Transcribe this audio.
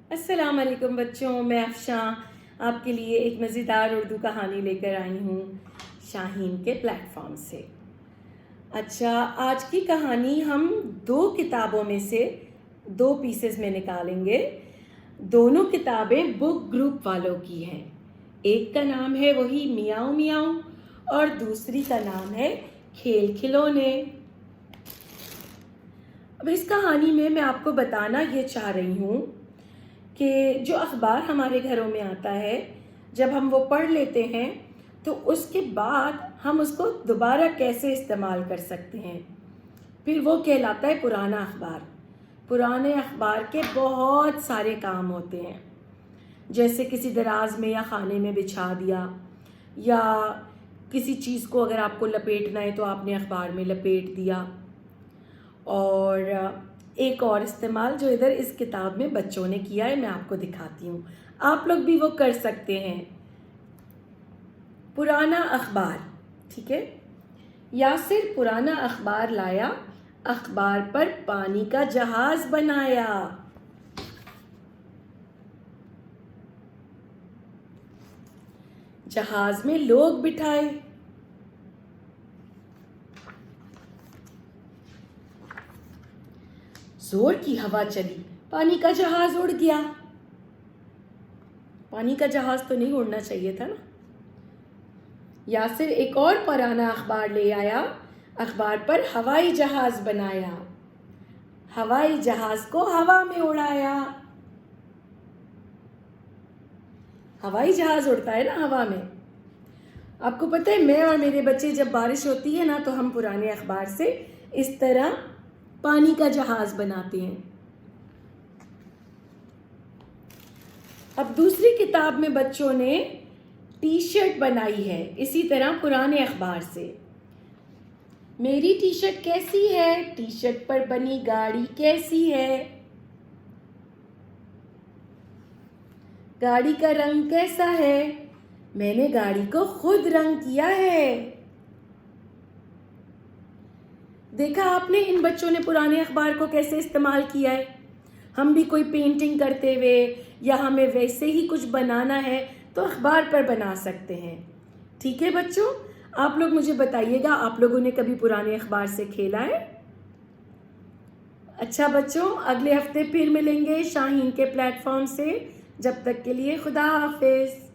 السلام علیکم بچوں، میں افشاں آپ کے لیے ایک مزیدار اردو کہانی لے کر آئی ہوں شاہین کے پلیٹ فارم سے۔ اچھا، آج کی کہانی ہم دو کتابوں میں سے دو پیسز میں نکالیں گے۔ دونوں کتابیں بک گروپ والوں کی ہیں۔ ایک کا نام ہے وہی میاؤں میاؤں اور دوسری کا نام ہے کھیل کھلونے۔ اب اس کہانی میں آپ کو بتانا یہ چاہ رہی ہوں کہ جو اخبار ہمارے گھروں میں آتا ہے، جب ہم وہ پڑھ لیتے ہیں تو اس کے بعد ہم اس کو دوبارہ کیسے استعمال کر سکتے ہیں، پھر وہ کہلاتا ہے پرانا اخبار۔ پرانے اخبار کے بہت سارے کام ہوتے ہیں، جیسے کسی دراز میں یا خانے میں بچھا دیا، یا کسی چیز کو اگر آپ کو لپیٹنا ہے تو آپ نے اخبار میں لپیٹ دیا۔ اور ایک اور استعمال جو ادھر اس کتاب میں بچوں نے کیا ہے، میں آپ کو دکھاتی ہوں، آپ لوگ بھی وہ کر سکتے ہیں۔ پرانا اخبار، ٹھیک ہے؟ یاسر پرانا اخبار لایا، اخبار پر پانی کا جہاز بنایا۔ جہاز میں لوگ بٹھائے۔ زور کی ہوا چلی، پانی کا جہاز اڑ گیا۔ پانی کا جہاز تو نہیں اڑنا چاہیے تھا نا۔ یاسر ایک اور پرانا اخبار لے آیا، اخبار پر ہوائی جہاز بنایا۔ ہوائی جہاز کو ہوا میں اڑایا۔ ہوائی جہاز اڑتا ہے نا ہوا میں۔ آپ کو پتہ ہے، میں اور میرے بچے جب بارش ہوتی ہے نا تو ہم پرانے اخبار سے اس طرح پانی کا جہاز بناتے ہیں۔ اب دوسری کتاب میں بچوں نے ٹی شرٹ بنائی ہے اسی طرح پرانے اخبار سے۔ میری ٹی شرٹ کیسی ہے؟ ٹی شرٹ پر بنی گاڑی کیسی ہے؟ گاڑی کا رنگ کیسا ہے؟ میں نے گاڑی کو خود رنگ کیا ہے۔ دیکھا آپ نے ان بچوں نے پرانے اخبار کو کیسے استعمال کیا ہے؟ ہم بھی کوئی پینٹنگ کرتے ہوئے یا ہمیں ویسے ہی کچھ بنانا ہے تو اخبار پر بنا سکتے ہیں۔ ٹھیک ہے بچوں، آپ لوگ مجھے بتائیے گا، آپ لوگوں نے کبھی پرانے اخبار سے کھیلا ہے؟ اچھا بچوں، اگلے ہفتے پھر ملیں گے شاہین کے پلیٹ فارم سے۔ جب تک کے لیے خدا حافظ۔